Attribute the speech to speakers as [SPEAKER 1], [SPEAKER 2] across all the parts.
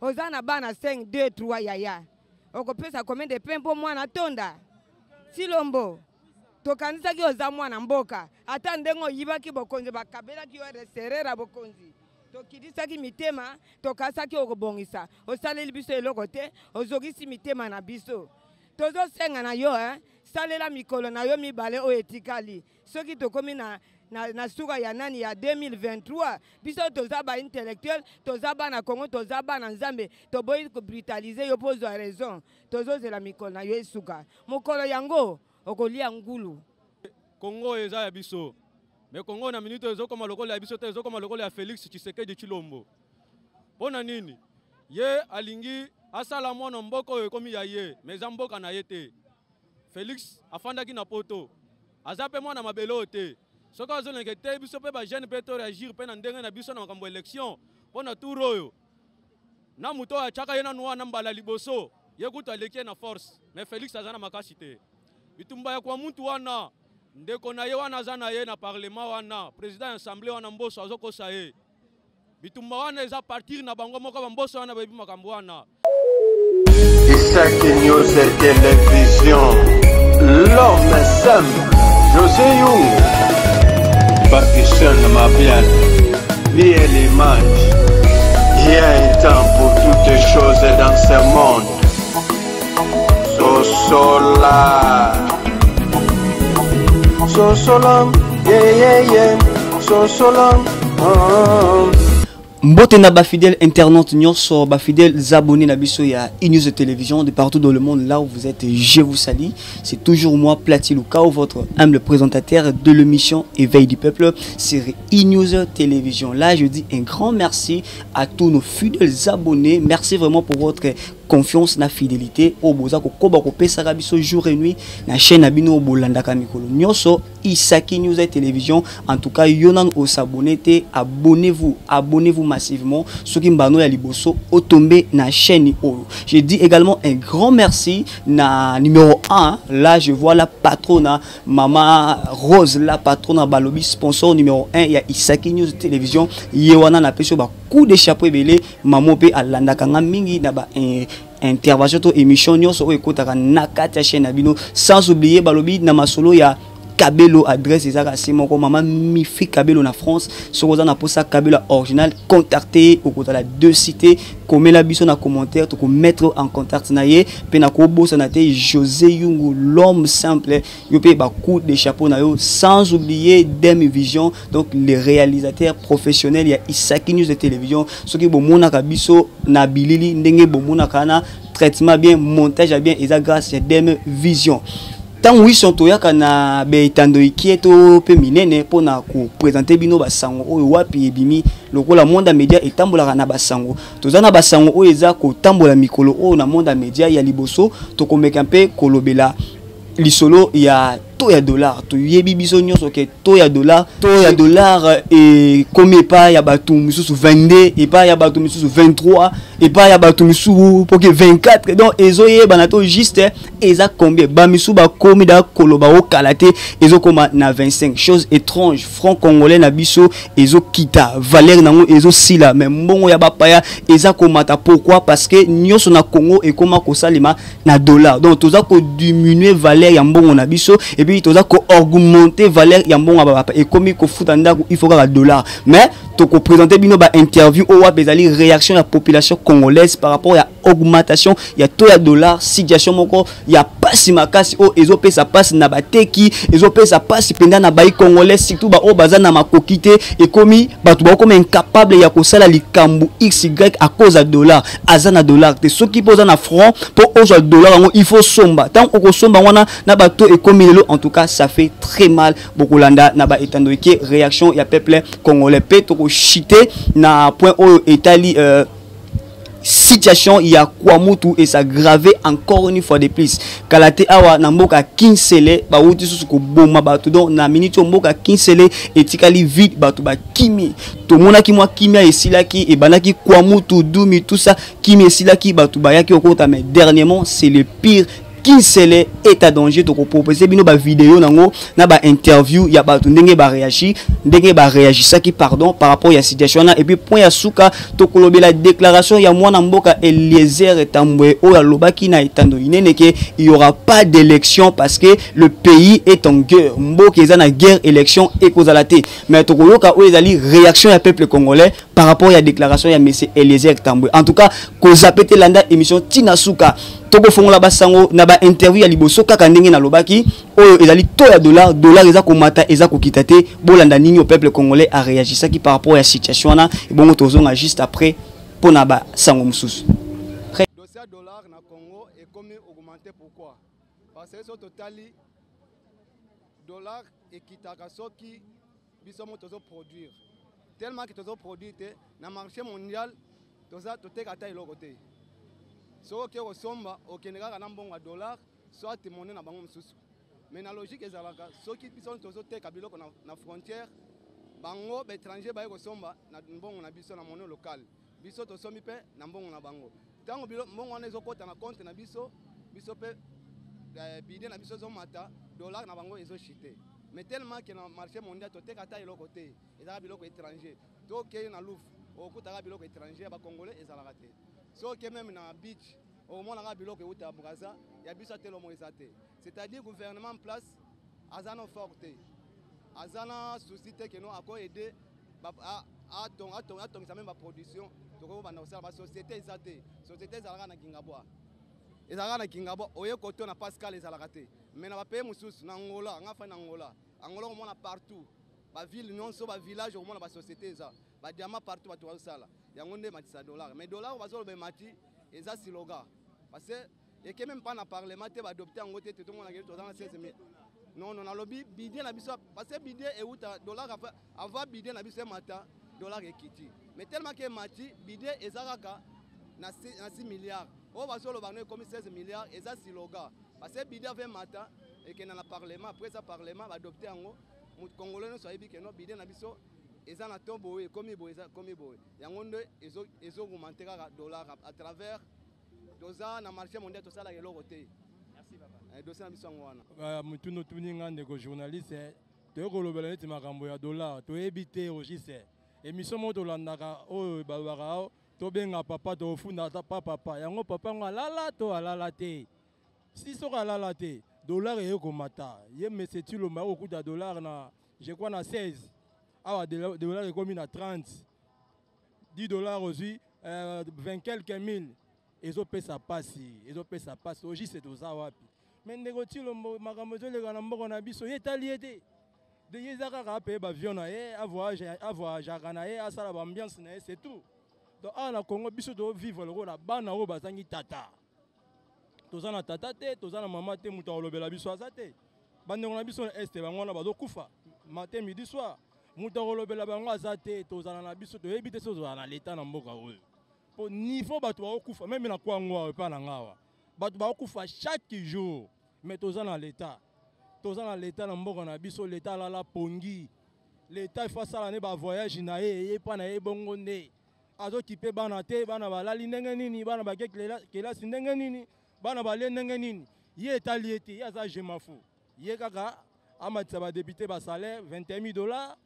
[SPEAKER 1] Ozana bana 5 2 3 yaya okopesa combien de pain pour mwana tonda silombo tokanisa ki oza mwana mboka ata ndengo yibaki bokonzi bakabela ki reserera bokonzi tokidisa ki mitema tokasa ki okobongisa osaleli biso eloko te ozogisi mitema na biso tozo senga na yo salela mikolo na yo mibale o etikali soki tokomi na suka ya nani ya 2023 biso toza ba intellectuel toza ba na Congo toza ba na Nzambe toboyi ko brutaliser yo pozo a raison tozo zela mikolo na yo esuka mokolo yango okolia ngulu
[SPEAKER 2] Congo eza ya biso mais Congo na minute ezokoma lokolo ya biso te ezokoma lokolo ya Félix Tshisekedi Tshilombo pona nini ye alingi asala mwana mboka oyo ekomi ya ye mais za mboka na ye te Félix afandaki na poto azape mwana mabelo te soki azolenge te biso mpe bajeune mpe to réagir mpe na ndenge na biso na makambo élection mpona tour oyo na moto oyo atiaka ye nanu wana mbala liboso ye kutu aleki ye na force mais Félix aza na makasi te bitumba ya kwa muntu wana ndeko na ye wana aza na ye na parlement wana président ya assemblée wana mboso azokosa ye bitumba wana eza partir na bango moko bamboso wana bayebi makambo wana.
[SPEAKER 3] Isaki News Télévision, l'homme simple, José Young, Pakistan Mabian, lié l'image. Il y a un temps pour toutes les choses dans ce monde. Sosola, Sosolam, yeah, yeah, yeah, Sosolam,
[SPEAKER 4] Mbote na ba fidèle internaute nyonso ba fidèles abonnés na biso ya e-news télévision de partout dans le monde là où vous êtes, je vous salue. C'est toujours moi Platini Lukao, votre humble présentateur de l'émission Éveil du peuple sur e-news télévision. Là, je dis un grand merci à tous nos fidèles abonnés. Merci vraiment pour votre confiance na fidélité au boza ko koba ko pesa biso jour et nuit na chaîne abino bolanda kamikolo nyonso Isaki News Télévision. En tout cas yonan o s'abonner te abonnez-vous massivement soki mbano ya liboso o tomber na chaîne o. Je dis également un grand merci na numéro 1 là je vois la patronne Maman Rose, la patronne balobi sponsor numéro 1 ya Isaki News Télévision yewana na peso ba coup de chapeau belé maman pe alanda kanga mingi na ba intervention to émission nyonso ekotaka na kati ya chaîne abino sans oublier balobi na masolo ya Kabelo adresse ezaka simoko maman Mifi Kabelo na France sokoza na posa Kabelo original contacter au côté la deux cités comme la biso na commentaire to ko mettre en contact na ye pe na ko bossa na te José Yungu l'homme simple yo pe ba coup de chapeau na yo sans oublier Demi Vision donc les réalisateurs professionnels ya Isaki News de télévision soki bo mona ka biso na bilili ndenge bo mona kana traitement bien montage bien eza grâce à Demi Vision. Tant oui sont toyaka na beitando ikieto pe minene pona ko présenter bino basango oyo wapi ebimi lokola monde média etambolaka na basango tozana basango oyo eza ko tambola mikolo oyo na monde média ya liboso to komeka mpe kolobela lisolo ya to ya dollar to yebi biso nyonso ke to ya dollar et comme pas ya batu misusu 22 et pas ya batu misusu 23 et pas ya batu misusu pour que 24 donc ezoye banato juste eza combien ba misu ba komi da koloba o kalate ezo koma na 25 chose étrange franc congolais na biso ezo kita valeur nango ezo sila mais mbongo ya bapaya eza komata pourquoi parce que nyonso na Congo e koma ko salima na dollar donc toza ko diminuer valeur ya mbongo na biso et puis toza ko augmenter valeur ya mbongo ba et komi ko futa ndako il faut ka dollar mais to ko présenter bino ba interview o wa bezali réaction de la population congolaise par rapport à augmentation ya to ya dollar situation moko ya pasi makasi o ezo pesa pasi na bateki ezo pesa pasi penda na bayi congolais surtout ba o baza na makokite et komi batu ba comme incapable ya kosala likambu xy à cause de dollar azana dollar te soki poza na franc pour ozo dollar ngo il faut somba tant ko somba wana na bato et komi lelo en tout cas ça fait très mal beaucoup landa na ba etandoike réaction ya peuple congolais pe to ko chité na point o etali situation il y a quoi mutu et ça gravé encore une fois de plus kalate awa na mboka kinsele ba wuti susu ko boma batu donc na minute mboka kinsele etikali vide batu ba kimi to mona ki mwa kimia esilaki e banaki kwa mutu dumi tout ça kimi esilaki batu ba yaki okota mais dernièrement c'est le pire Kinsele est à danger to proposer bino ba vidéo nango na ba interview ya ba ndenge ba réagir ça qui pardon par rapport à la situation et puis point ya suka to kolobe la déclaration ya mwana mboka Eliezer Tambwe o ya lobaki na etando ineneke il y aura pas d'élection parce que le pays est en guerre mboka eza na guerre élection et kozalate mais to koloka o ezali réaction ya peuple congolais par rapport à la déclaration ya monsieur Eliezer Tambwe en tout cas kozapete landa émission tina suka toko fongola basango na ba interview ya liboso kaka ndenge na lobaki oyo ezali to ya dollar eza komata eza kokita te bolanda nini au peuple congolais a réagi ça qui par rapport à la situation na et bon tozonga juste après pona ba sango mususu
[SPEAKER 5] dossier dollar na Congo est comme augmenté pourquoi parce que au total dollar et kitaka soki biso mo tozo produire tellement que tozo produire na marché mondial toza toteka ta iloko te so ke osomba okendeka na mbongo dollar soit monnaie na bango mususu mais na logique ezalaka soki biso tozo teka biloko na frontière bango ba étranger ba ekosomba na mbongo na biso na monnaie locale biso tosombi pe na mbongo na bango tango mbongo na ezokota na compte na biso pe bidé na biso zomata dollar na bango ezochite mais tellement que na marché mondial toteka ta iloko te ezala biloko étranger to ke na louvre okutaka biloko étranger ba congolais ezalaka te so que même na beach au moins on a biloko uta Braza ya biso telo moisate c'est-à-dire gouvernement en place azana forte azana société que nous a aider à ça même la production to ba na ba société ezalaka na Kingabwa oye koto na Pascal ezalaka te mais na ba pays mususu na Angola ngafa na Angola on a partout ba ville non so ba village au moins ba société eza ba diamant partout ba to sala yango nde matisa dollar mais dollar va zo be mati eza siloga parce que et que même pas na parlement te ba adopter en côté tout le monde a gagné dans 16000 non na lobby bidé na biso parce que bidé et outa dollar avant bidé na biso mata dollar ekiti mais tellement que mati bidé ezaraka na 6 milliards o va zo lo bano comme 16 milliards eza siloga parce que bidé avait mata et que na parlement après ça parlement va adopter en mo congolais no soyebi que no bidé na biso eza na tombo e komi boy yango nde ezo augmenter ka dollar à travers doza na marché mondial to sala yelo côté merci papa dossier na biso ngwana
[SPEAKER 2] mutuno tuninga ndeko journaliste to kolobela neti makambo ya dollar to ebité registre émission mo to landaka o balwaka to benga papa to funda ta papa yango papa ngala alala te si so alala te dollar e komata ye monsieur Tilo ma ko kuta dollar na je crois na 16 ah dollar est comme à 30 10 dollars aussi 20 quelques mille ils ont payé sa passe aujourd'hui c'est tout ça wapi mais négocier makambo zo le kana mboko na biso yetaliete de yezaka payer ba avion na voyage kana a sala ba ambiance na c'est tout donc na Congo biso do vivre le rôle bana o bazangi tata tozana tata te tozana mama te muta olobela biso azate bandengo na biso est bango na bazo kufa matin midi soir muta olobela bango azate tozana na biso to ebite so na l'état na mboka oyo pour niveau bato ba okufa même na kwa ngwa pa na ngawa bato ba okufa chaque jour mais tozana l'état na mboka na biso l'état la pongi l'état fa sala ne ba voyage na ye pa na ye bongo nde azo kipe bana te bana balali ndenge nini bana ba kela ndenge nini bana balé ndenge nini ye etaliete ya za je mafu ye kaka amatisa ba député ba salaire $21,000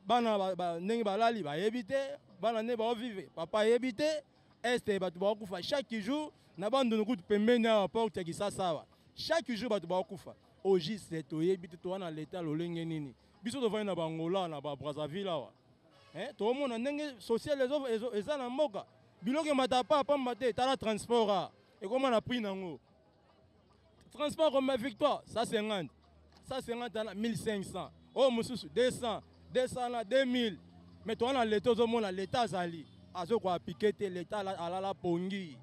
[SPEAKER 2] bana ndenge balali ba yebite bana ne ba vivre papa yebite este batu ba kufa chaque jour na bando nukutu pembeni na porte ki sasawa chaque jour batu ba kufa oji c'est to yebite to na l'état lolenge nini biso to vana na bangola na ba Brazzaville wa to mona ndenge social eza na mboka biloke matapa pamba te tala transport et comment on a pris nango transport comme Victoire ça 50 à 1500 oh mususu 200 na 2000 mais toi na l'état ozomona l'état zali azo ko piquer l'état alala pongi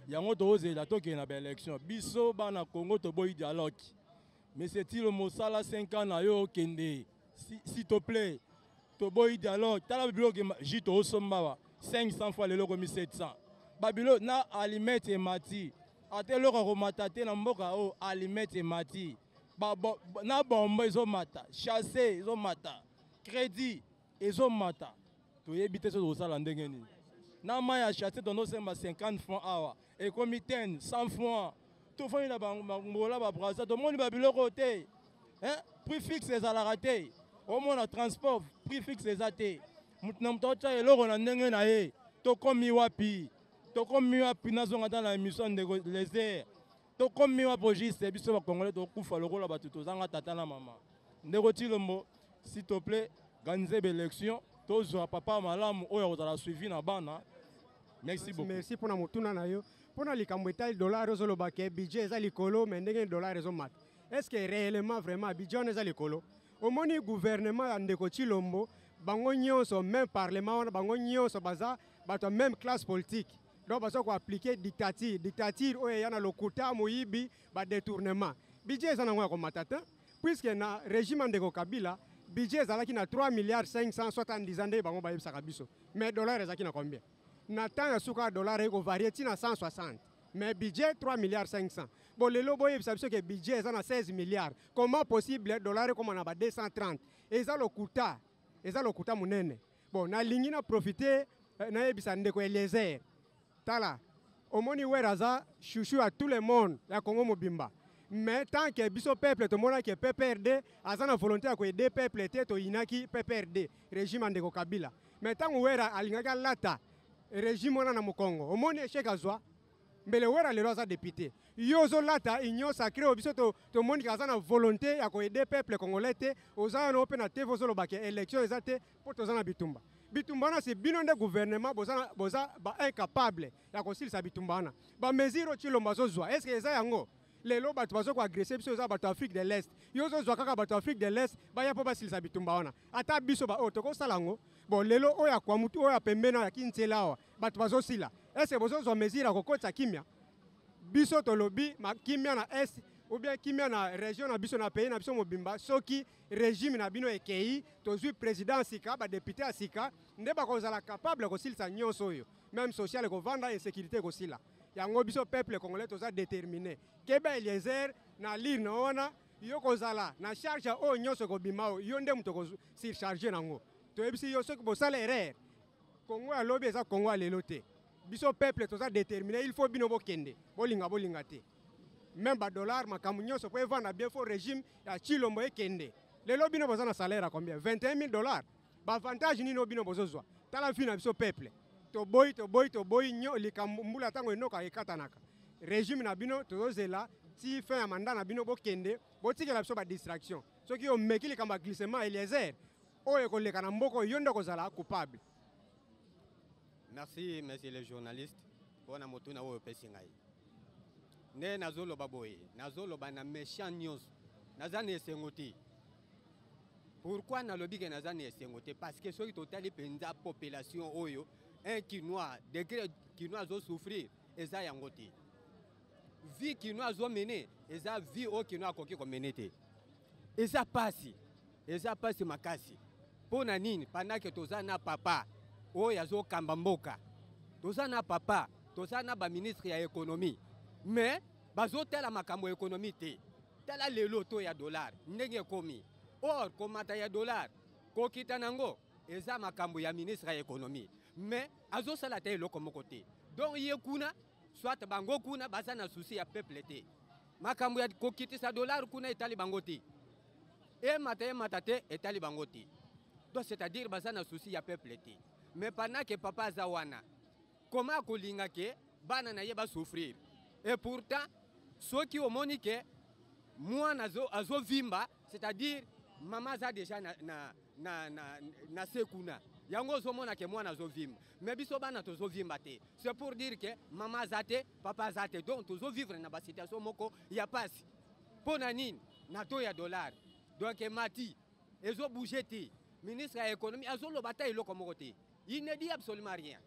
[SPEAKER 2] yango tozela toke na ba élection biso bana Congo to boy dialogue mais c'est il mosala 5 ans na yo kende s'il te plaît to boy dialogue tala biloke jito osomba 500 fois le loko 1700 babilo na alimete et mati atelo ko matate na mboka o alimete et mati na bombo ezomata chasser ezomata crédit ezomata to yebite so osala ndenge nini na maya chasser tono semba 50 francs awa et comme 10 100 francs
[SPEAKER 6] tofani na bangola ba brasa to moni ba biloko te hein prix fixe ezalaka te au moins transport prix fixe ezate mutna mtocha eloko na ndenge na ye to komi wapi nazonga dans la émission de les airs to komi wapi juste biso ba congolais to kufa lokola batu tozanga tata na mama ndeko Tshilombo s'il te plaît ganze élection tozwa papa malamu oyo ozala suivi na bana. Merci beaucoup.
[SPEAKER 7] Merci pour motuna na yo. Pour na likambo etali dollar ozolo bake budget eza likolo mais ndenge dollar ezo mat. Est-ce que réellement vraiment budget eza likolo? Omoni gouvernement ya ndeko Tshilombo bango nyonso même parlement wana bango nyonso baza bato même classe politique. Donc baso ko appliquer dictature oyo yana lokuta moyibi ba détournement. Budget eza nango ya ko matata puisque na régime ndeko Kabila budget ezalaki na 3 milliards 570 ans bango ba yebisaka biso. Mais dollar ezaki na combien? Nathan a souka dollar eko varié tina 160 mais budget 3 milliards 500 bon le lobo yebisa biso que budget eza na 16 milliards comment possible dollar eko na ba 230 eza lokuta munene bon na lingi na profiter na yebisa ndeko Eliezer tala omoni weraza chouchou à tout le monde ya Congo mobimba mais tant que biso peuple to mona que PPRD azana volonté ko aider peuple te to inaki PPRD régime ndeko Kabila mais tant wera alingaka lata régime wana na Mokongo omoni échec azwa mbele wera lelo aza député yozo lata union sacrée obiso to moni kaza na volonté ya ko aider peuple congolais te oza na open na te vozolo bake élection ezate pour tozana bitumba na c'est bino nde gouvernement boza ba incapable ya ko silisa bitumba na ba mesure Tshilombo azozwa est-ce que eza yango lelo bato bazo ko agresser biso za bato Afrique de l'Est yozo zwa kaka bato Afrique de l'Est baya po basilisa bitumba wana ata biso ba o toko salango bon lelo oya kwa mutu oya pembena ya kintsela wa bato bazo sila est-ce que bozo zwa mesure ko kotsa kimia biso to lobi ma kimia na est ou bien kimia na région na biso na pays na biso mobimba soki régime na bino ekei tozwi président sika ba député asika nde ba kozala capable ko silisa nyonso oyo même social ko vanda insécurité ko sila yango biso peuple congolais toza déterminé keba Eliezer na lire na ona yo kozala na charge o nyonso ko bimao yo nde muto ko surcharger nango to ebisi yo soki bosala erreur Congo ya lobi eza Congo ya lelo te biso peuple toza déterminé il faut bino bokende bolinga te même ba dollar makambo nyonso po evanda bien fort régime ya Tshilombo ekende lelo bino boza na salaire à combien $21,000 ba avantage nino bino bozozwa tala fina biso peuple to boy nyo likambo mbula tango enoka ekatanaka régime na bino tozozela ti fin ya mandat na bino bokende botikela biso ba distraction soki o meki likambo ya glissement Eliezer oyo koleka na mboko yo nde kozala coupable.
[SPEAKER 8] Merci monsieur le journaliste pour na motuna oyo pesi ngai nde nazoloba boye nazoloba na méchant news nazana esengo te. Pourquoi nalobi ke nazana esengo te? Parce que soki totali penza population oyo un Kinois degré Kinois zo souffrir eza yango te vie Kinois zo mener eza vie o Kinois koki ko mener te eza pasi makasi pona nini pendant que toza na papa oyo azo kamba mboka toza na papa toza na ba ministre ya économie mais bazo tela makambo économie te tela lelo to ya dollar ndenge komi or komata ya dollar kokita nango eza makambo ya ministre ya économie mais azo sala te eloko moko te donc ye kuna soit bango kuna baza na souci ya peuple te makambo ya kokitisa dollar kuna etali bango te mata te etali bango te donc c'est-à-dire baza na souci ya peuple te mais pendant que papa aza wana comment kolinga ke bana na ye ba souffrir et pourtant soki omoni ke mwana azo vimba c'est-à-dire maman aza déjà na sekuna yango ozomona ke mwana azovimba mais biso bana tozovimba te c'est pour dire que maman azate papa azate donc tozovivre na ba situation moko ya pasi pona nini na to ya dollar donc mati ezo bouger te ministre ya économie azoloba ta eloko moko te il ne dit absolument rien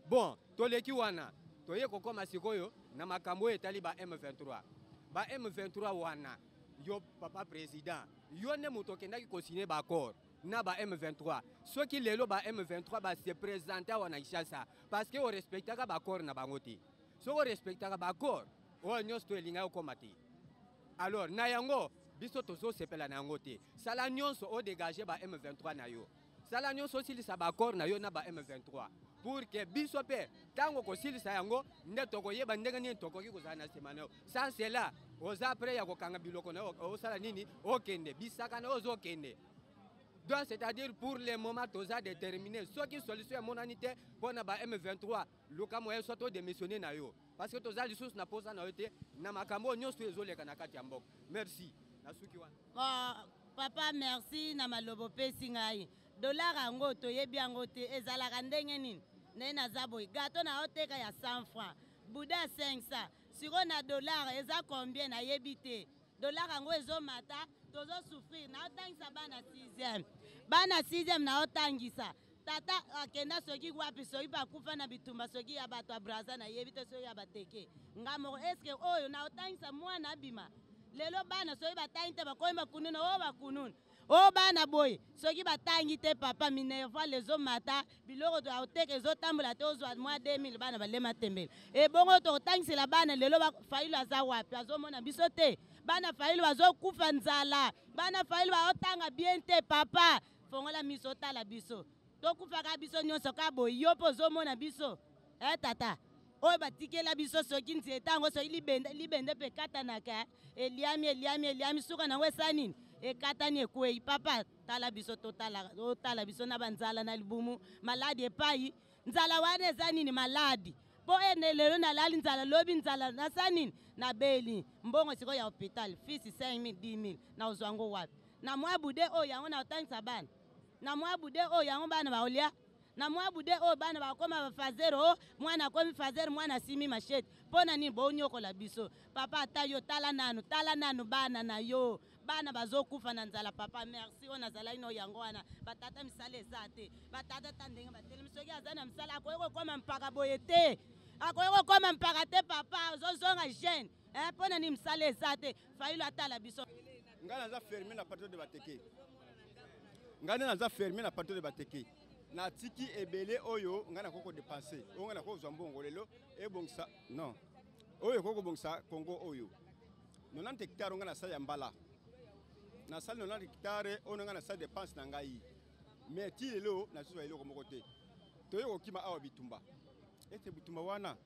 [SPEAKER 8] bon toleki wana toye kokoma sikoyo na makambo etali ba M23 wana yo papa président yo ne moto kendaki ko signer ba accord na ba M23 ceux qui lelo ba M23 ba se présenter wana Kinshasa parce que on respectaka ba accord na bango te so on respectaka ba accord o nyos to elinga okoma te alors na yango biso tozo sepela na yango te sala nyonso o dégager ba M23 na yo sala nyonso silisa ba accord na yo na ba M23 pour que biso pe tango kosilisa yango nde tokoyeba ndenge nini tokoki kozala na nsima na yo. Sans cela oza pre ya kokanga biloko na yo osala nini okende bisaka na yo ozokende. Donc c'est-à-dire pour le moment toza déterminé soki solution emonani te mpona ba M23 luka moye so todémissionne na yo parce que toza lisusu na posa na yo te na makambo oyo nyonso ezoleka na kati ya mboka. Merci nasuki wana.
[SPEAKER 9] Papa merci na malobo pesi ngai dollar yango toyebi yango te ezalaka ndenge nini ne naza boye gato na oteka ya 100 francs buda 500 siko na dollar eza combien nayebi te dollar yango ezomata tozo souffrir na otangisa bana 6e na otangisa tata akenda soki wapi soki bakufa na bitumba soki ya bato ya braza nayebi te soki ya bateke ngamoko eske oyo na otangisa mwana abima lelo bana soki batangi te bakomi bakununa o bakununa o bana boye soki batangi te papa minerva lezomata biloko to aoteka ezotambola te ozwa mwa 2000 bana balema tembele ebongo tokotangisela bana lelo fayilo aza wapi azomona biso te bana fayilo bazokufa nzala bana fayilo baotanga bien te papa fongola miso otala biso tokufaka biso nyonso ka boye yo mpo ozomona biso tata oyo batikela biso soki nzeta yango soki libende mpe ekatanaka eliami suka nango esa nini ekatani ekwei papa tala biso totala biso na banzala na libumu maladi epai nzala wana eza nini maladi mpo ene lelo nalali nzala lobi nzala nasa nini na beli mbongo sikoyo ya hopital fisi 5 000 10 000 na ozwa yango wapi na mwa bude oyo yango na otangisa bana na mwa bude oyo yango bana baolia na mwa bude oyo bana bakoma bafazero mwana akomi fazero mwana asimi mashete mpona nini bonyokola biso papa ata yo tala nanu bana na yo bana bazokufa na nzala papa merci oyo nazalaki na yango wana batata misala eza te batata ta ndenge batelemi soki aza na misala akoki kokoma mpaka boye te akoki kokoma mpaka te papa ozozonga jeune mpona nini misala eza te fayilo atala biso
[SPEAKER 5] ngai naza ferme na partir de bateke ngai naza ferme na partir de bateke na tiki ebele oyo ngai nakoko dépenser oyo ngai nakozwa mbongo lelo ebongisa non oyo ekoko bongisa Congo oyo 90 hectares ngai nasala ya mbala nasali 90 hectares oyo ngai nasala dépense na ngai mais ti lelo nazozwa eloko moko te toye kokima awa bitumba ete bitumba wana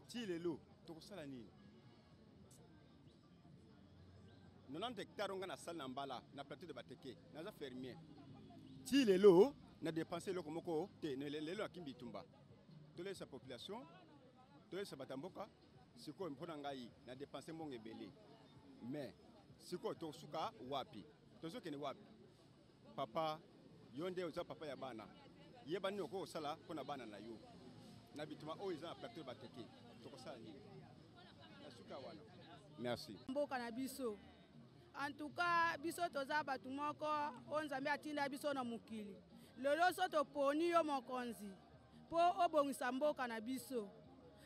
[SPEAKER 5] ti lelo tokosala nini 90 hectares ngai nasali na mbala na plateau de bateke naza fermier ti lelo na dépenser eloko moko te lelo akimbi bitumba tolesa population tolesa batamboka sikoyo mpona ngai na dépenser mbongo ebele mais sikoyo tosuka wapi tozokende wapi papa yo nde oza papa ya bana yeba nini okosala mpona bana na yo na bituma oyo eza na plateau bateke tokosala nini nasuka wana merci
[SPEAKER 10] mboka na biso en tout cas biso toza bato moko oyo nzambe atinda biso na mokili lelo so toponi yo mokonzi mpo obongisa mboka na biso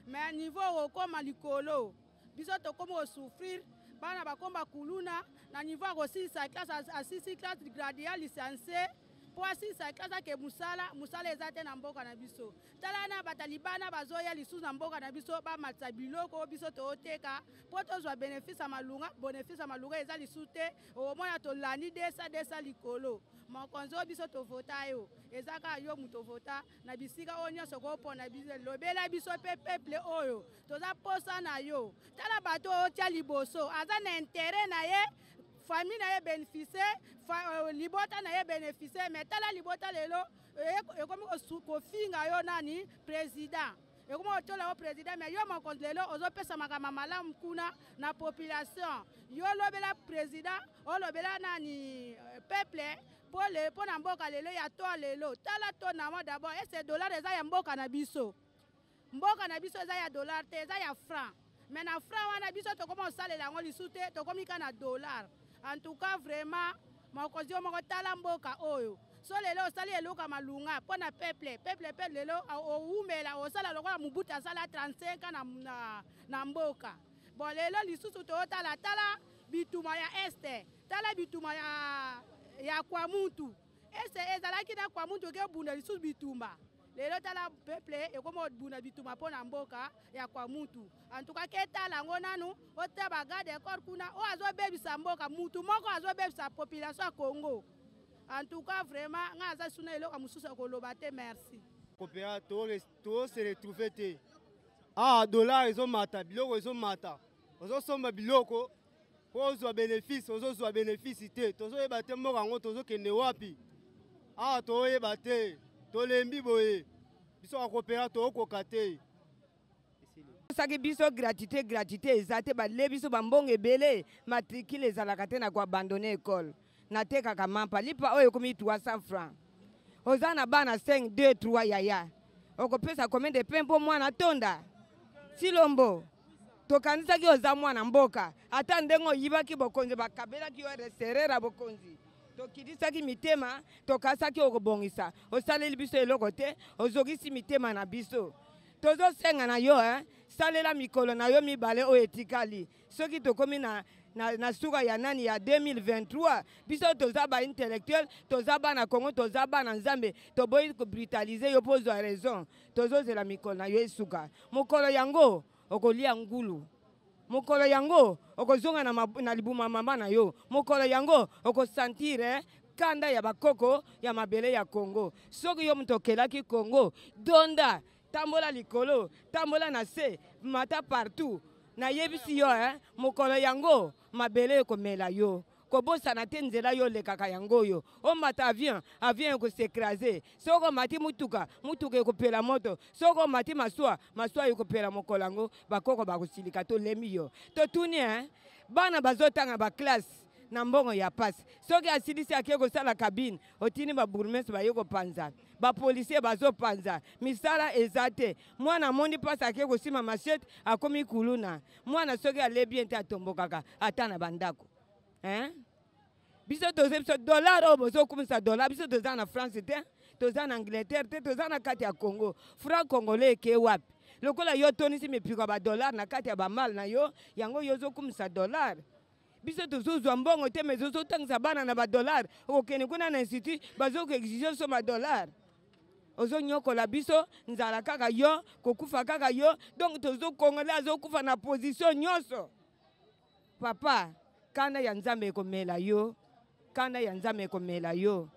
[SPEAKER 10] mais niveau okoma likolo biso tokomi kosouffrir bana bakomba kuluna na niveau akosilisa classe asisi classe gradia licencié mpo asilisa classe ake musala eza te na mboka na biso tala na batalibana bazoya lisusu na mboka na biso bamatisa biloko biso tooteka mpo tozwa bénéfice ya malunga eza lisusu te omona tolandi desa likolo mokonzi oyo biso tovota yo eza kaka yo moto ovota na bisika oyo nyonso kopona biso lobela biso mpe peuple oyo toza posa na yo tala bato oyo tia liboso aza na intérêt na ye famille na ye bénéficie libota na ye bénéficie mais tala libota lelo ekomi kofinga yo nani président ekomi kotola yo président mais yo mokonzi lelo ozopesa makambo malamu kuna na population yo lobela président olobela nani peuple mpo na mboka lelo ya to lelo tala to na mo d'abord ese dollar eza ya mboka na biso eza ya dollar te eza ya franc mais na franc wana biso tokomi kosalela yango lisusu te tokomi ka na dollar en tout cas vraiment mokonzi yo moko tala mboka oyo so lelo osali eloko malunga mpo na peuple lelo oumela osala lokola mobutu asala 35 ans na mboka bon lelo lisusu totala bituma ya este tala bituma ya kwamuntu ese ezalaki na kwamuntu ke bunda lisusu bitumba lelo tala peuple ekomi obunda bituma mpo na mboka ya kwamuntu en tout cas ke tala yango nanu ota bagarde corps kuna oyo azobebisa mboka mutu moko azobebisa population ya Congo en tout cas vraiment nga aza suna eloko mosusu ya koloba te merci
[SPEAKER 5] coopéra to se retrouver te. Ah dollar ils ont mata, biloko ils ont mata. Ozo somba biloko, ozo bénéfice, ozo bénéfice te. Tozo ebate morango tozo kende wapi. Ah to ebate, to lembi boye. Biso coopéra to kokate.
[SPEAKER 1] Saki biso gratuité ezate ba lebiso bambonge belé matricule ezalaka te na ko abandonner école. Na te kaka mampa lipa oyo komi 300 francs. Ozana bana 5 2 3 yaya. Okopesa combien de pain pour mwana tonda. Silombo. Tokanisa ki oza mwana mboka. Ata ndengo yibaki bokonzi bakabela ki reserera bokonzi. Tokidisa ki mitema tokasa ki okobongisa. Osaleli biso eloko te, ozogisi mitema na biso. Tozo senga na yo salela mikolo na yo mibale o etikali. Soki tokomi na suka ya nani ya 2023 biso toza ba intellectuel toza ba na Congo toza ba na Nzambe toboyi ko brutaliser yo pozo a raison tozo zela mikolo na yo esuka mokolo yango okolia ngulu mokolo yango okozonga na libuma mama na yo mokolo yango okosentire kanda ya bakoko ya mabele ya Congo soki yo mutokelaki Congo donda tambola likolo tambola na se mata partout na yebisi yo mokolo yango mabele komela yo kobosa na te nzela yo lekaka yango yo o mata avion ko s'écraser soko mati mutuka ekopela moto soko mati maswa ekopela mokolango bakoko bakosilika to lemi yo to tuni bana bazotanga ba classe na mbongo ya pasi soki asilisi ake kosala kabine otini ba bourgmestre baye kopanza ba policier bazopanza misala ezate mwana mondi pasi ake kosima machete akomi kuluna mwana soki alebi ente atombokaka ata na bandako biso toze biso dollar o bozokumisa dollar biso toza na France te toza na Angleterre te toza na kati ya Congo franc congolais eke wapi lokola yo tonisi mipiko ba dollar na kati ya ba mal na yo yango yo zokumisa dollar biso tozozwa mbongo te mais ozotangisa bana na ba dollar okende kuna na institut bazoko exige so ba dollar ozonyokola biso nzala kaka yo kokufa kaka yo donc tozokongole azokufa na position nyonso papa kanda ya Nzambe ekomela yo kanda ya Nzambe ekomela yo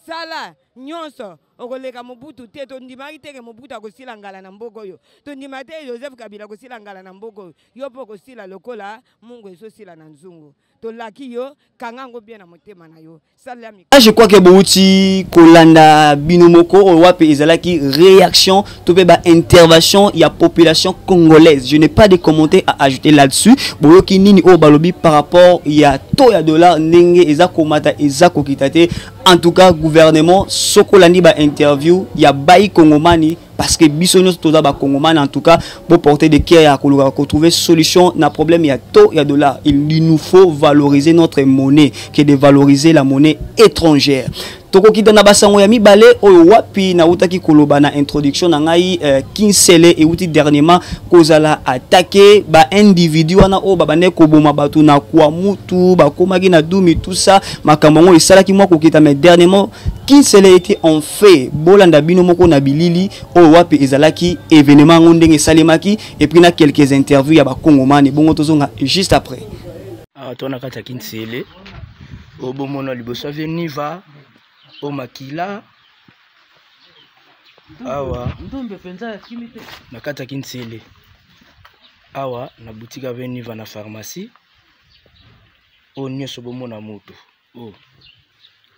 [SPEAKER 1] sala nyonso okoleka mobutu te tondimaki teke mobutu akosila ngala na mboko oyo tondima te Joseph Kabila kosila ngala na mboko oyo yo mpo kosila lokola mungu ezosila na nzungu tolaki yo kangango bien na motema na yo sala
[SPEAKER 4] je crois que bouti kolanda binomoko o wapi ezalaki réaction tope ba intervention ya population congolaise je n'ai pas de commentaires à ajouter là-dessus boyoki nini o balobi par rapport ya to ya dollar ndenge ezakomata ezakokitate en tout cas gouvernement sokolandi ba interview ya bayi kongomani parce que bisonyo toza ba kongomani en tout cas pour porter des cœurs à koluka ko trouver solution na problème ya to ya dollar il nous faut valoriser notre monnaie que de valoriser la monnaie étrangère toko kitana basango ya mibale oyo wapi na utaki koloba na introduction na ngai kinsele e uti dernièrement kozala attaquer ba individu wana o babane ko boma batu na kwa mutu bakomaki na dumi tout ça makambo ngo esalaki mwa kokita mais dernièrement kinsele était en fait bolanda bino moko na bilili oyo wapi ezalaki événement ngondenge salemaki et puis na quelques interviews ya ba kongomani bongo tozonga juste après
[SPEAKER 11] tona kata kinsele obomono liboso veniva o makila awa nakata kinsele awa na boutique veniva na pharmacie o nyoso bomona moto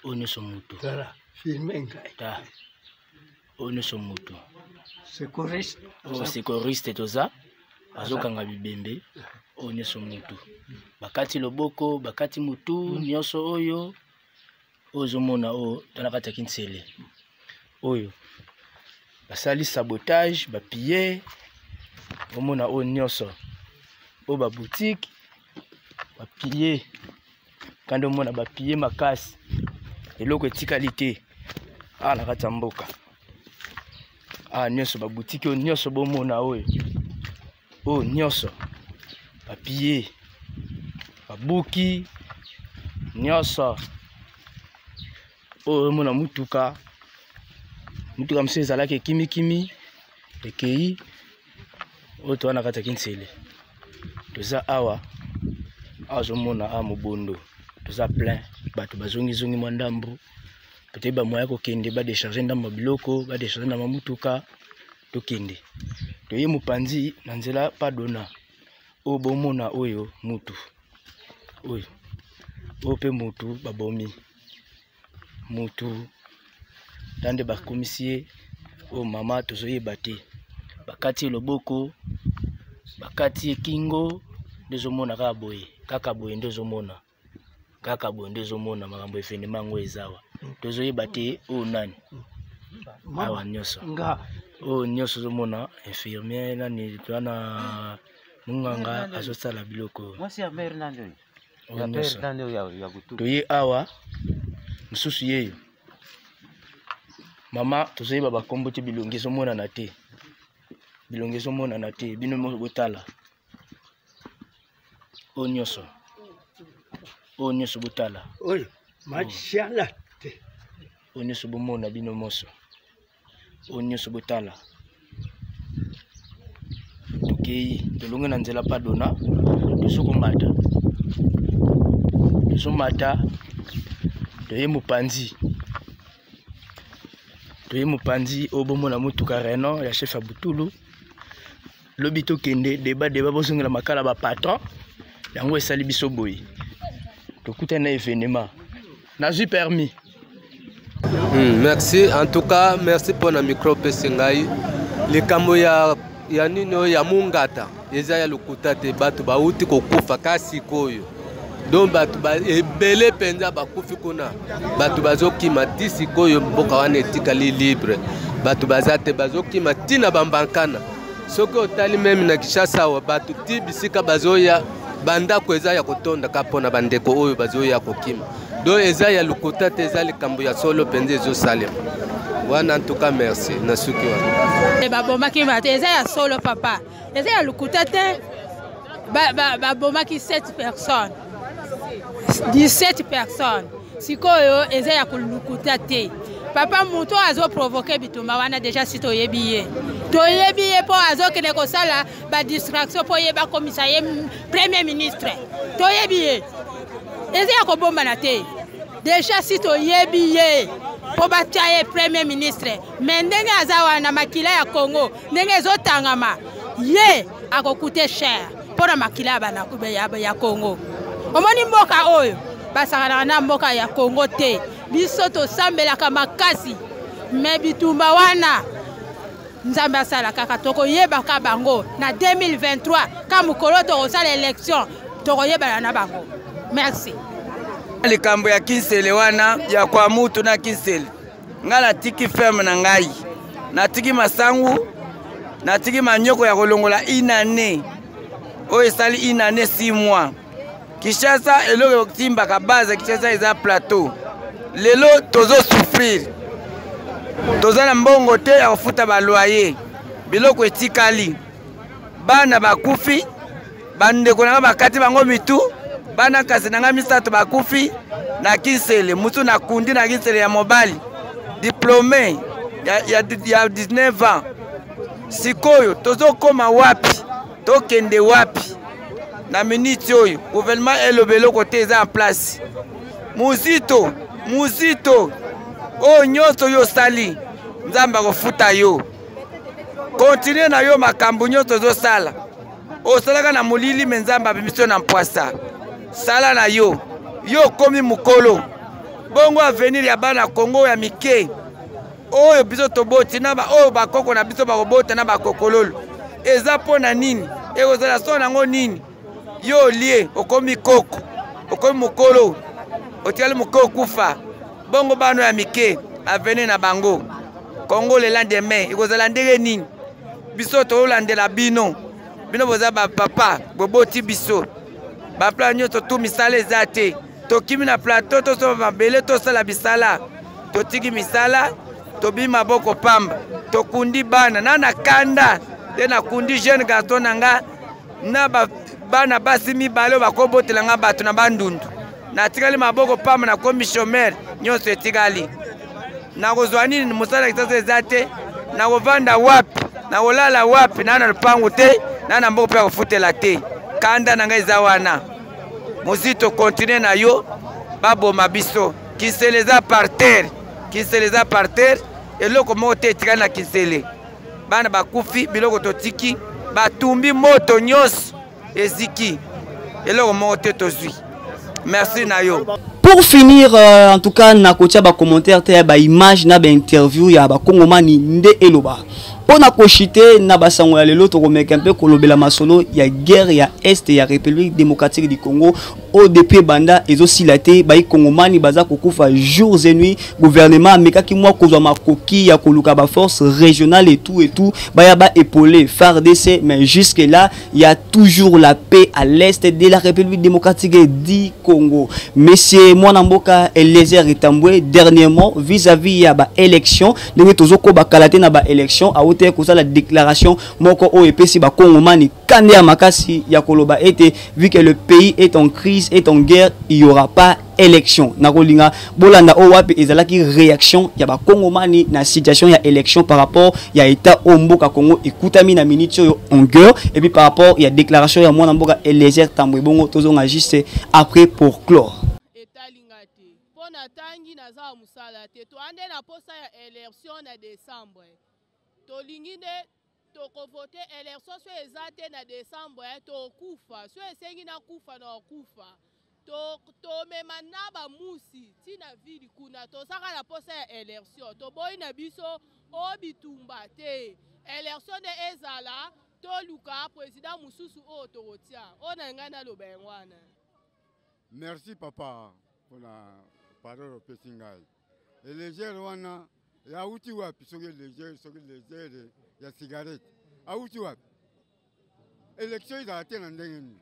[SPEAKER 11] o nyoso moto
[SPEAKER 12] tala filmenga
[SPEAKER 11] ta o nyoso moto
[SPEAKER 12] secoriste
[SPEAKER 11] toza azokanga bibembe o nyoso moto bakati loboko bakati mutu nyoso oyo ozomona o tonakata kinsele oyo basali sabotage bapiller omona o nyoso o ba boutique bapiller kando mona bapiller makasi eloko etikalité na kata mboka nyoso ba boutique o nyoso bomona oyo o nyoso bapiller babuki nyoso o mona mutuka mse ezalaki kimikimi ekei o to wana kata kinsele toza awa azomona mobondo toza plein bato bazongi mwandambu peut-être ba moya ko kende ba décharger ndamba biloko ba décharger na mamutuka to kende to ye mopanzi na nzela padona o bomona oyo mutu oyo ope mutu babomi mutu tande ba commissaire o mama tozoyeba te bakati loboko bakati kingo ndezomona kaka boye ndezomona makambo efenema ngo ezawa tozoyeba te o nani awa nyoso o nyoso zomona infirmière nani twana munganga azosala biloko
[SPEAKER 12] mwasi ya mère nani
[SPEAKER 11] ya
[SPEAKER 12] père nani ya kutu
[SPEAKER 11] toye awa mususu yeyo mama tozoyeba bakombo te bilongi ezomona na te bino mo botala o nyoso botala
[SPEAKER 12] oyo machala te
[SPEAKER 11] o nyoso bomona bino moso o nyoso botala tokei tolonge na nzela padona tozomata toye mopanzi obomona mutuka Renault ya chef ya Butulu lobi tokende débat bozongela makala ba patron yango esali biso boye tokuta na événement nazui permis.
[SPEAKER 13] Merci en tout cas, merci pour la micro pesengai likambo ya nino ya mungata eza ya lokuta te bato bauti kokufa kasi koyo donc bato ebele penza bakufi kuna bato bazokima tisi koyo mboka wana etikali libre bato bazate bazokima tina bambankana soki otali meme na Kinshasa wa bato ti bisika bazoya bandako eza ya kotonda kapona bandeko oyo bazoya kokima donc eza ya lokuta te eza likambo ya solo penza ezosalema wana en tout cas merci na suki wana
[SPEAKER 14] babomaki mate eza ya solo papa eza ya lokuta te babomaki 7 personnes 17 personnes sikoyo eza ya kulukuta te papa muto azo provoquer bitumba wana déjà si toyebi ye po azokende kosala ba distraction po yeba komisa ye premier ministre toyebi ye eza ya kobomba na te déjà si toyebi ye po batia ye premier ministre mais ndenge aza wana makila ya Congo ndenge ezotangama ye akokute cher pona makila ya Congo omoni mboka oyo basakana na mboka ya Congo te biso tosambelaka makasi me bitumba wana nzambe asala kaka tokoyebaka bango na 2023 ka mokolo tokosala élection tokoyebana na bango. Merci.
[SPEAKER 15] Likambo ya Kinsele wana ya kwa mutu na Kinsele ngala tiki ferme na ngai natiki masangu natiki manyoko ya kolongola inane oyo esali inane 6 mois Kinshasa eloko timba ka base Kinshasa eza plateau lelo tozo souffrir tozana mbongo te ya kofuta ba loyer biloko etikali bana bakufi bandeko na bakati bango mitu bana kasi nanga misato bakufi na Kinsele mutu na kundi na Kinsele ya mobali diplômé ya 19 ans sikoyo tozo koma wapi tokende wapi na minute oyo gouvernement elobelo kote eza en place muzito o nyoso yo sali nzamba kofuta yo continue na yo makambo nyoso zo sala o salaka na mulili menzamba bimisio na mpwasa sala na yo komi mukolo bongo avenir ya bana Congo ya mike oyo biso toboti na ba oyo bakoko na biso bakobota na bakokololo eza pona nini ekozala so nango nini yo lie okomi koko okomi mukolo otiali mukolo kufa bongo bano ya mike avenir na bango Congo le lendemain ekozala ndenge nini biso tolandela bino boza ba papa boboti biso ba plan nyoto tu misala eza te tokimi na plateau toso mabele tosala bisala totiki misala tobima boko pamba tokundi bana na kanda te nakundi jeune garçon nanga na bana basi mibale bakobotela nga bato na bandundu natikali maboko pamba na komi chômeur nyonso etikali nakozwa nini mosala kitasa eza te nakovanda wapi nakolala wapi na lupangu te na mboko mpe akofutela te kanda na ngai eza wana mozito continue na yo baboma biso Kinsele eza par terre kinsele eza par terre eloko moko te etikali na kinsele bana bakufi biloko totiki batumbi moto nyonso eziki eloko moko te tozwi merci na yo.
[SPEAKER 4] Pour finir, en tout cas, na kotia ba commentaire te ba image na ba interview ya ba Kongomani nde eloba. Pona kochite na ba sango ya lelo to komeka mpe kolobela masolo ya guerre ya est ya République démocratique du Congo au depuis banda ezo silate ba Kongomani baza kokufa jours et nuits gouvernement meka ki mwa kozwa makoki ya koluka ba force régionale et tout ba ba épaulé FARDC mais jusque là il y a toujours la paix à l'est de la République démocratique du Congo. Monsieur Mwanamboka Eliezer Itambwe dernièrement vis-à-vis ya ba élection ndenge tozoko ba kalate na ba élection a ote ko la déclaration moko o epesi ba Kongomani kande ya makasi ya koloba ete vu que le pays est en crise est en guerre il y aura pas élection na kolinga bolanda o wapi ezalaki réaction ya ba Kongomani na situation ya élection par rapport ya état omboka Congo ekutami na minute yo en guerre et puis par rapport ya déclaration ya Mwanamboka Eliezer Tambwe bongo tozonga juste après pour clore.
[SPEAKER 16] Tangi naza musala te to ande na posa ya élection na décembre to lingine to kovote élection so ezate na décembre to kufa so esengi na kufa na kufa to mema na ba musi tina vili kuna to saka na posa ya élection to boyi na biso obitumba te élection de ezala to luka président mususu o to rotia ona ngana lo bengwana.
[SPEAKER 17] Merci papa pour la parole pesingai. Eliezer wana ya uti wapi soki Eliezer ya cigarette. Auti wapi? Élection eza te na ndenge ni.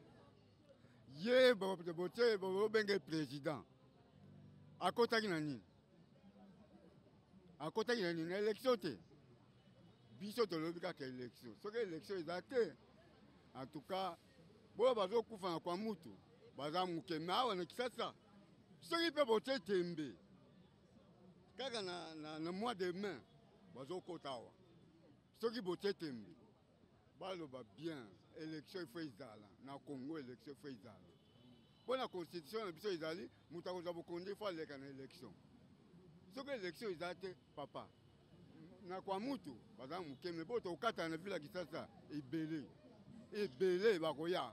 [SPEAKER 17] Ye bote benge président. Akotaki na nini? Akotaki na nini? Élection te. Biso tolobi kaka élection. Soki élection eza te. En tout cas, bo bazo kufa na kwa mutu. Baza muke mawa na kisasa. Soki pe bote tembe. Kaka na mois de mai. Bazo kotawa. Soki bote tembe. Baloba bien. Élection il faut izala. Na Congo élection il faut izala. Pour la constitution na biso izali, muta ko zabo konde fa leka na élection. Soki élection izate papa. Na kwa mutu baza muke me boto okata na vila kisasa ebele. Ebele bakoya.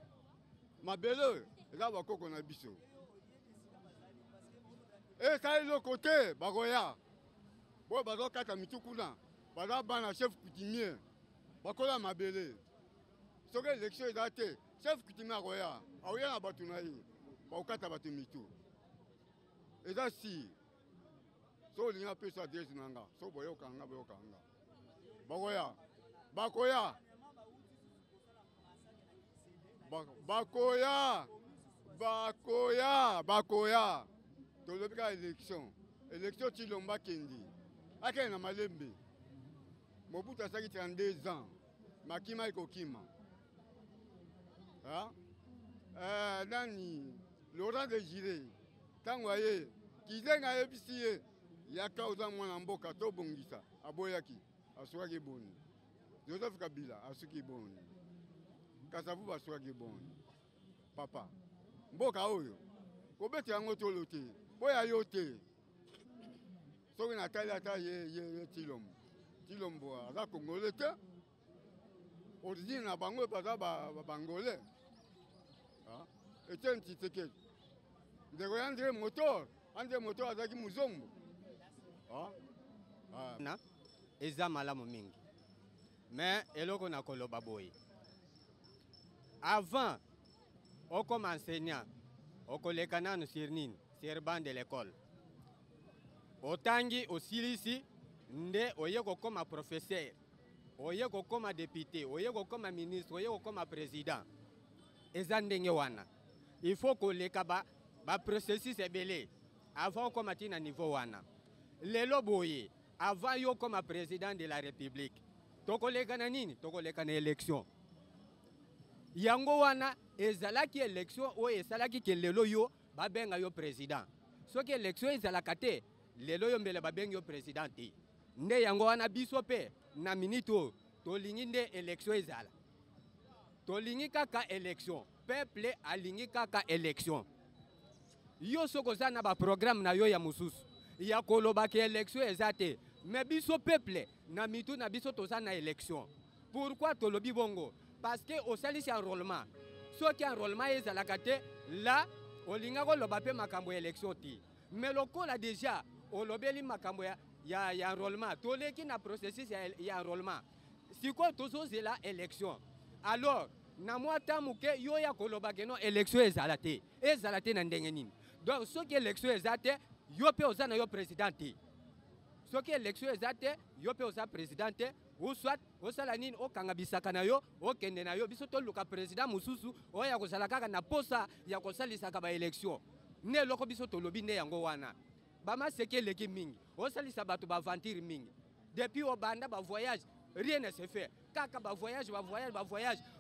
[SPEAKER 17] Mabele eza bakoko na biso. Et ça est le côté, Bagoya. Bon, Bazo Kata Mitukuna, Baza Bana, chef coutumier, Bakola Mabele. Ce que l'élection est datée, chef coutumier Goya, Aouya Batunaï, Bakata Batumitu. Et ça, si, so l'ina peut s'adresser Nanga, so Boyo Kanga, Boyo Kanga. Bagoya, Bakoya, Bakoya, Bakoya, Bakoya. Tolobika élection Chilomba Kendi akena na malembe Mobutu asaki 32 ans makima ikokima nani Laurent Désiré tango ye kizenga yebisiye yaka oza mwana mboka to bongisa aboyaki aswaki boni Joseph Kabila asuki boni Kasavu baswaki boni papa mboka oyo kobete yango tolo te boya yo te soki natali ata ye Tilombo aza Congolais te origine na bango baza bangolais Etienne Tshisekedi ndeko ya Andre Motor azaki muzombo
[SPEAKER 8] na eza malamu mingi mais eloko na koloba boye avant okoma enseignant okoleka nanu sur nini sur banc de l'école otangi osilisi nde oye kokoma professeur oye kokoma député oye kokoma ministre oye kokoma président eza ndenge wana il faut koleka ba processus ebele avant okoma tina niveau wana lelo boye avant yo koma président de la république tokoleka na nini tokoleka na élection yango wana ezalaki élection oyo esalaki ke lelo yo babenga yo président soki élection ezalaka te lelo yo mbele babenga yo président te nde yango wana biso pe na minute oyo tolingi nde élection ezala tolingi kaka élection peuple alingi kaka élection yo soko za na ba programme na yo ya mususu ya koloba ke élection ezate mais biso peuple na mitu na biso toza na élection. Pourquoi tolobi bongo? Parce que au salisi enrôlement soki enrôlement ezalaka te là olinga koloba pe makambo ya élection ti mais lokola déjà olobeli makambo ya enrôlement toleki na processus ya enrôlement siko tozozela élection alors na mwa tamuke yo ya koloba ke no élection ezalate na ndenge nini donc soki élection ezate yo pe oza na yo président te soki élection ezate yo pe oza président te ou soit osala nini okanga bisaka na yo okende na yo biso toluka président mususu oya kozala kaka na posa ya kosalisaka ba élection ne loko biso tolobi ne yango wana bamaseke eleki mingi osalisa bato baventure mingi depuis obanda bavoyage rien ne se fait kaka bavoyage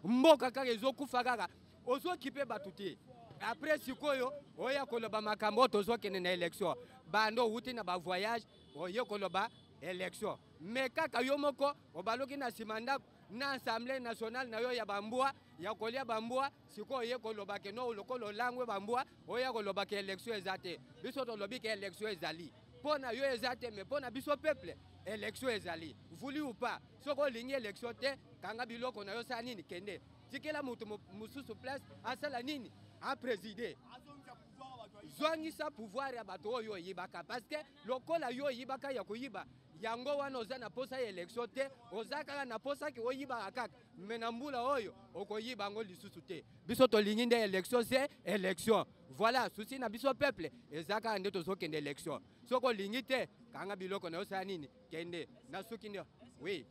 [SPEAKER 8] mboka kaka ezokufa kaka ozokipe bato te après sikoyo oya koloba makambo tozokende na élection bando wuti na bavoyage oye koloba élection mais kaka yo moko obaloki na simanda na assemblée nationale na yo ya bambua ya kolia bambua sikoyo ye koloba ke no lokolo langwe bambua oya koloba ke élection ezate biso tolobi ke élection ezali pona yo ezate mais pona biso peuple élection ezali voulu ou pas soko lingi élection te kanga biloko na yo sa nini kende tikela mutu mususu place asala nini a présider zwangisa pouvoir ya bato oyo yibaka parce que lokola yo yibaka ya koyiba yango wana oza na posa ya élection te oza kaka na posa ki oyiba kaka mais na mbula oyo okoyiba ngo lisusu te biso tolingi nde élection c'est élection voilà souci na biso peuple ezaka nde tozokende élection soko lingi te kanga biloko na yo sa nini kende na suki nde oui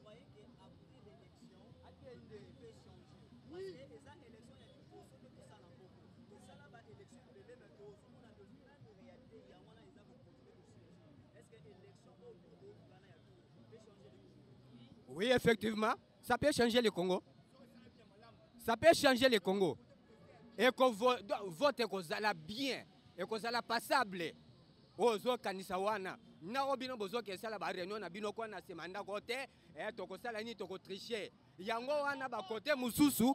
[SPEAKER 8] Oui, effectivement, ça peut changer le Congo. Ça peut changer le Congo. Et que vote kozala bien, et kozala passable. Ozo kanisa wana. Na obino bozo kesala ba réunion na bino kwa na semanda kote, tokosala ni toko tricher. Yango wana ba kote mususu,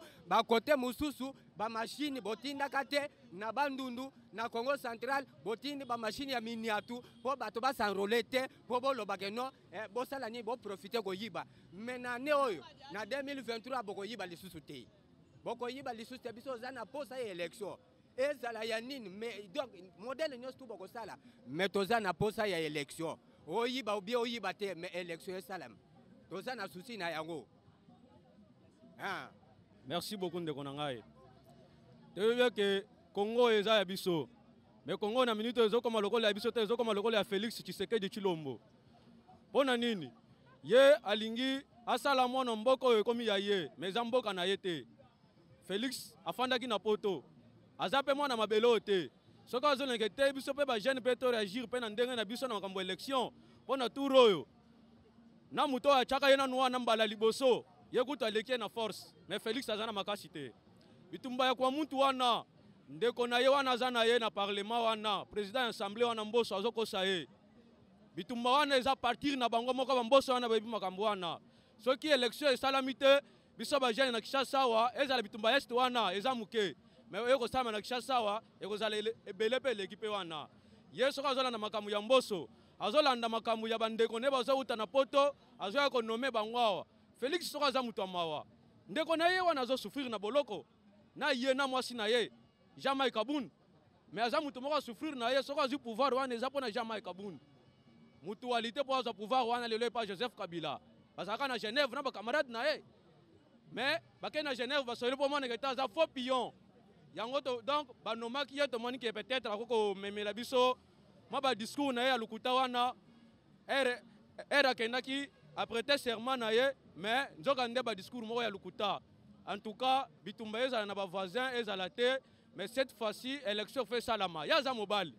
[SPEAKER 8] ba machine botinda kate na bandundu na Congo central botindi ba machine ya miniatu po bato ba s'enrôler te po boloba ke no bo sala ni bo profiter ko yiba. Mais na ne oyo na 2023 boko yiba lisusu te. Boko yiba lisusu te biso za na posa ya élection. Ezala ya nini mais donc modèle nyos tu boko sala mais toza na posa ya élection. Oyiba ou bien oyiba te mais élection salam. Toza na souci na yango. Ah.
[SPEAKER 2] Merci beaucoup de Konangaye. Tu veux que Congo est à Bisso. Mais Congo na minute ezo comme lokole ya Bisso te ezo comme lokole ya Félix Tshisekedi Tshilombo. Pona nini? Ye alingi asala mwana mboko ekomi ya ye, mais mboka na ye te. Félix afandaki na poto. Azape mwana mabelo te. Soka azolenge te biso pe ba jeune pe to réagir pe na ndenge na biso na makambo élection. Pona tour oyo. Na muto achaka yena nuwa na mbala liboso. Yekuta leki na force mais Félix azana makasi te bitumba ya kwa muntu wana ndeko na ye wana zana ye na parlement wana président assemblée wana mboso azokosa ye bitumba wana eza partir na bango moko mboso wana bebi makambo wana soki élection esalami te biso ba jeune na Kinshasa wa ezala bitumba est wana eza muke mais eko sama na Kinshasa wa eko zala ebele pe l'équipe wana yeso kazola na makambo ya mboso azolanda makambo ya bandeko ne bazouta na poto azoya ko nommer bangwa Félix soka za mutu amawa ndeko na ye wana azo souffrir na boloko na ye na mwasi na ye Jamai Kabun mais aza mutu moko souffrir na ye soka zu pouvoir wana eza pona Jamai Kabun mutualité po aza pouvoir wana lelo pa Joseph Kabila bazaka na Genève na ba camarade na ye mais bakay na Genève basoli po mona keta za faux pion yango to donc banomaki ye to moni ke peut-être akoko memela biso ma ba discours na ye alukuta wana era kenaki après serment na ye mais nzoka nde ba discours moko ya lukuta en tout cas bitumba ezala na ba voisins ezala te mais cette fois-ci élection fait salama ya za mobali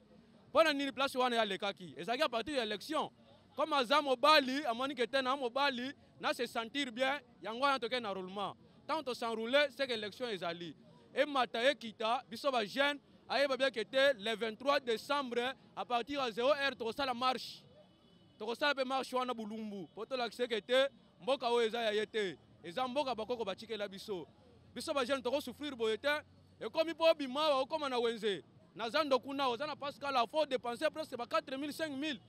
[SPEAKER 2] pona nini place wana ya lekaki ezaki à partir de l'élection comme aza mobali amoni que te na mobali na se sentir bien yango ya toke na roulement tant to s'enrouler c'est que élection ezali et mata ekita biso ba jeune ayeba bien que te le 23 décembre à partir de 0h to sala marche tokosala pe marche wana bulumbu poto lakiseke te mboka oyo eza ya ye te eza mboka bakoko batikela biso ba jeune tokosouffrir boye te ekomi mpo obima okoma na wenze na zando kuna oza na pascal afo dépenser presque ba 4000 5000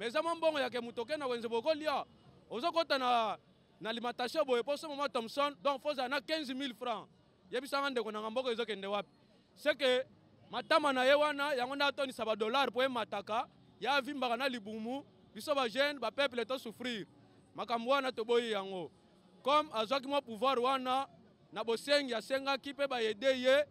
[SPEAKER 2] mais eza mbongo ya ke mutoke na wenze bokolia ozokota na alimentation boye po Mama Thompson donc faut na 15 000 francs yebisanga ndeko na mboko ezokende wapi c'est que matama na ye wana yango nda toni $7 po mataka ya vimbaka na libumu biso ba jeune ba peuple to souffrir makambo wana to boyi yango comme azwaki mo pouvoir wana na bosengi asenga ki pe ba yede ye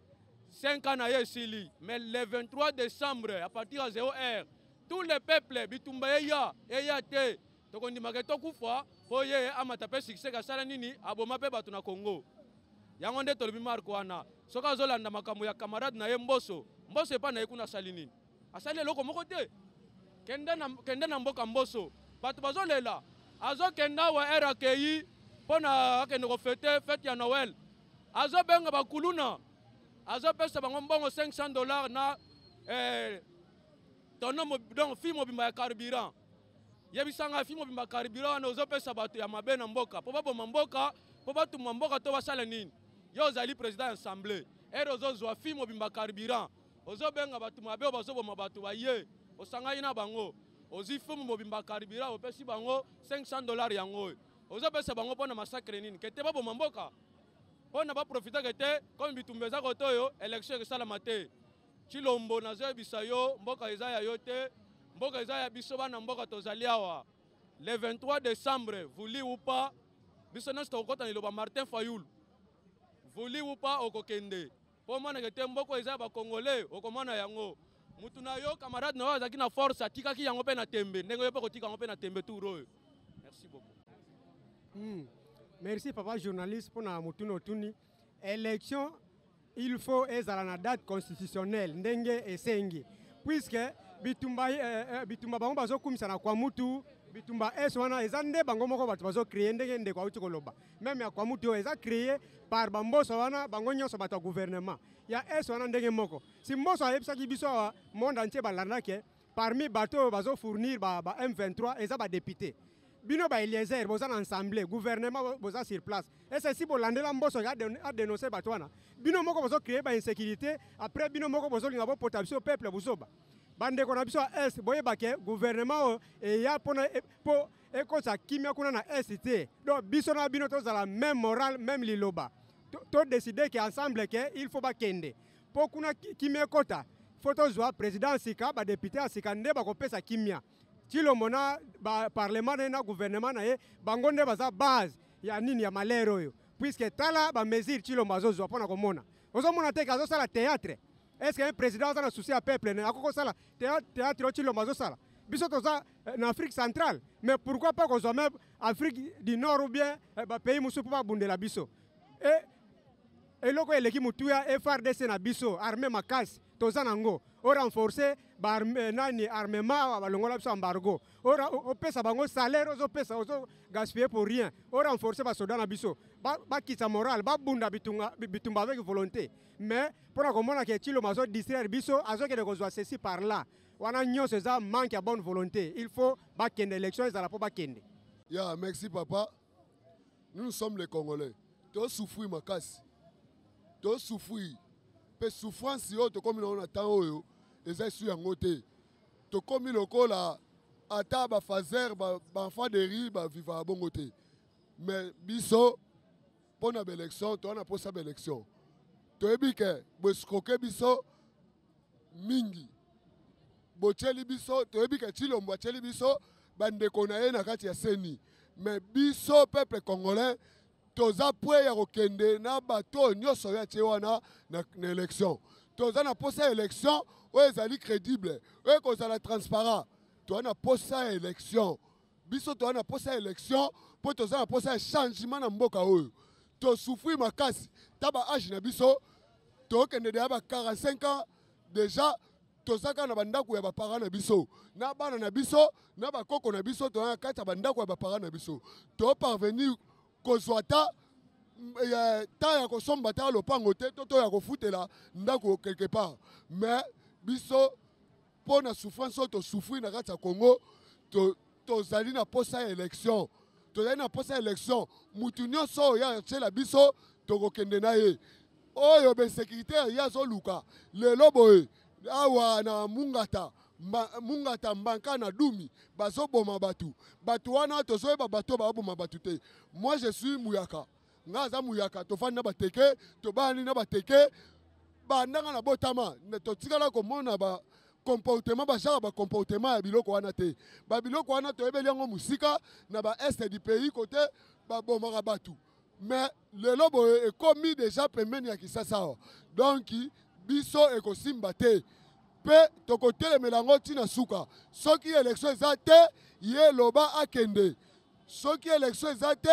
[SPEAKER 2] 5 ans na ye sili mais le 23 décembre à partir de 0h tous les peuples bitumba eya te tokondimaka tokufa po ye amata pe succès kasala nini aboma pe bato na Congo yango nde tolobi marko wana soki azolanda makambo ya camarade na ye mboso epa na ye kuna asali nini asali eloko moko te kende na mboka mboso bato bazolela azokenda wa RAKI mpo na akende kofete fete ya Noël azobenga bakuluna azopesa bango mbongo $500 na tono donc fi mobimba ya carburant yebisanga fi mobimba carburant wana ozopesa bato ya mabe na mboka po baboma mboka po batuma mboka to basala nini yo ozali président ya assemblée ere ozozwa fi mobimba carburant ozobenga bato mabe bazoboma bato baye osangai na bango ozi fi mobimba carburant opesi bango $500 yango ozopesa bango mpona massacre nini kete baboma mboka mpona baprofita kete comme bitumba eza kote oyo élection esalama te Chilombo nazoyebisa yo mboka eza ya yo te mboka eza ya biso bana mboka tozali awa le 23 décembre vuli ou pas biso nyonso tokokota na liloba Martin Fayulu vuli ou pas okokende mpo mwana kete mboko eza ya bakongole okomona yango mutu na yo camarade na yo azalaki na force atikaki yango mpe na tembe ndenge yo mpe kotika yango mpe na tembe tour oyo merci beaucoup.
[SPEAKER 7] Merci papa journaliste pour na mutuni otuni élection il faut ezala na date constitutionnelle ndenge esengi puisque bitumba bango bazokumisa na kwa mutu bitumba wana eza nde bango moko bato bazocreye ndenge ndeko auti koloba même ya kwa mutu eza créé par bamboso wana bango nyonso bato ya gouvernement ya wana ndenge moko si mboso ayebisaki biso awa monde entier balandaki parmi bato oyo bazofournir ba M23 eza badepute bino ba Eliezer boza na assemblée gouvernement boza sur place et c'est si bolandela mboso a dénoncer bato wana bino moko bozo créer ba insécurité après bino moko bozo linga bo potable au peuple bozoba bande ko na biso est boyeba ke gouvernement et ya pona po ekosa kimia kuna na est donc biso na bino tozala même moral même liloba to décider que ensemble que il faut ba kende po kuna kimia kota photo zwa président sika ba député sika nde ba kopesa kimia Chilombo na parlement na gouvernement na ye bango nde baza base ya nini ya malero oyo puisque tala ba mesure Chilombo azozwa pona komona ozomona te kazo sala théâtre est-ce que un président a un souci à peuple ne akoko sala théâtre Chilombo azosala biso toza en Afrique centrale mais pourquoi pas qu'on soit même Afrique du Nord ou bien ba pays musu pour ba bundela biso et loko eleki mutuya FARDC na biso armée makasi toza nango o renforcer ba nani armement balongola biso embargo o pesa bango salaire ozo pesa ozo gaspiller pour rien o renforcer ba soda na biso ba kitsa moral ba bunda bitumba avec volonté mais pour na komona ke Chilombo azo distraire biso azo ke de kozwa ceci par là wana nyonso eza manque ya bonne volonté il faut ba kende élection ezala po ba kende
[SPEAKER 18] ya merci papa nous sommes les Congolais to souffrir makasi to souffrir pe souffrance yo to komi na temps oyo eza su yango te to komi lokola ata ba fazer ba enfant de riz ba viva bongo te mais biso pona ba élection to na posa ba élection to ebike bo skroke biso mingi bo cheli biso to ebike Chilombo cheli biso bandeko na ye na kati ya seni mais biso peuple congolais toza pwe ya kokende na bato nyonso ya tie wana na élection toza na posa élection oyo ezali crédible oyo kozala transparent toza na posa élection biso toza na posa élection mpo toza na posa changement na mboka oyo tosouffrir makasi ta ba age na biso tokende deya ba 45 ans déjà tozaka na bandako ya baparent na biso na bana na biso na bakoko na biso toza na kati ya bandako ya baparent na biso to parvenir kozwa ta ya kosomba ta lopango te to ya kofutela ndako quelque part mais biso po na souffrance to souffrir na kati ya Congo tozali na posa élection tozali na posa élection mutu nyonso ya tshela biso tokokende na ye oyo be sécurité ya zoluka lelo boye awa na Mungata Mungata Mbanka na Dumi, bazo boma batu. Batu wana tozoe ba bato ba boma batu te. Moi je suis Muyaka. Ngaza Muyaka, tofani na bateke, tobani na bateke, bandanga na botama, to tikala komona ba comportement ba genre ba comportement ya biloko wana te. Ba biloko wana to ebeli yango musika na ba est du pays côté ba boma batu. Mais le lobo est commis déjà pembeni ya Kisasa. Donc biso ekosimba te. Pe tokotele melango tina suka. Soki élection ezate ye loba akende. Soki élection ezate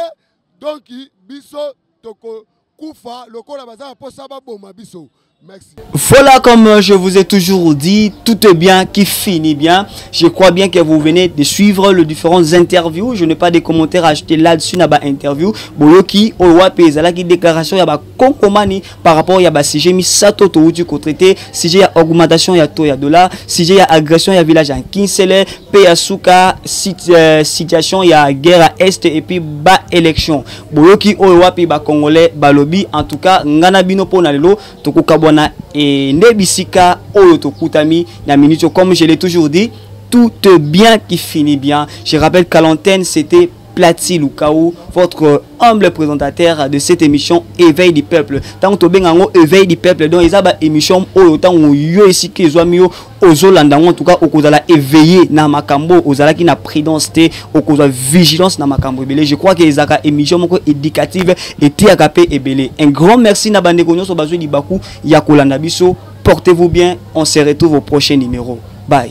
[SPEAKER 18] donc biso toko kufa lokola baza posa ba boma biso. Merci.
[SPEAKER 4] Voilà, comme je vous ai toujours dit, tout est bien qui finit bien. Je crois bien que vous venez de suivre les différentes interviews. Je n'ai pas de commentaires à ajouter là-dessus dans interview. Boyoki, Owape, Zalaki, déclaration, yaba Konkomani par rapport à sujet mis sato to uti ko traité, sujet ya augmentation ya taux ya dollar, sujet ya agression ya village en Kinsele, Peyasuka, situation ya guerre à est et puis bas élection. Boyoki, Owape, ba Congolais, balobi, en tout cas, ngana bino po na lelo, toko et Nebisika Oyoto Kutami na minute, comme je l'ai toujours dit, tout est bien qui finit bien. Je rappelle qu'à l'antenne c'était Platzi Lukaou, votre humble présentateur de cette émission Éveil du Peuple. Tant que tu as Éveil du Peuple, donc il y a une émission où yo ici qui sont mis aux Hollandais, en tout cas au cause éveillé na makambo, aux ala qui na prudence au cause vigilance na makambo. Je crois que les émission éducative et tiagapé et belé. Un grand merci na bande konyo so bazui di baku ya kolanda biso. Portez-vous bien, on se retrouve au prochain numéro.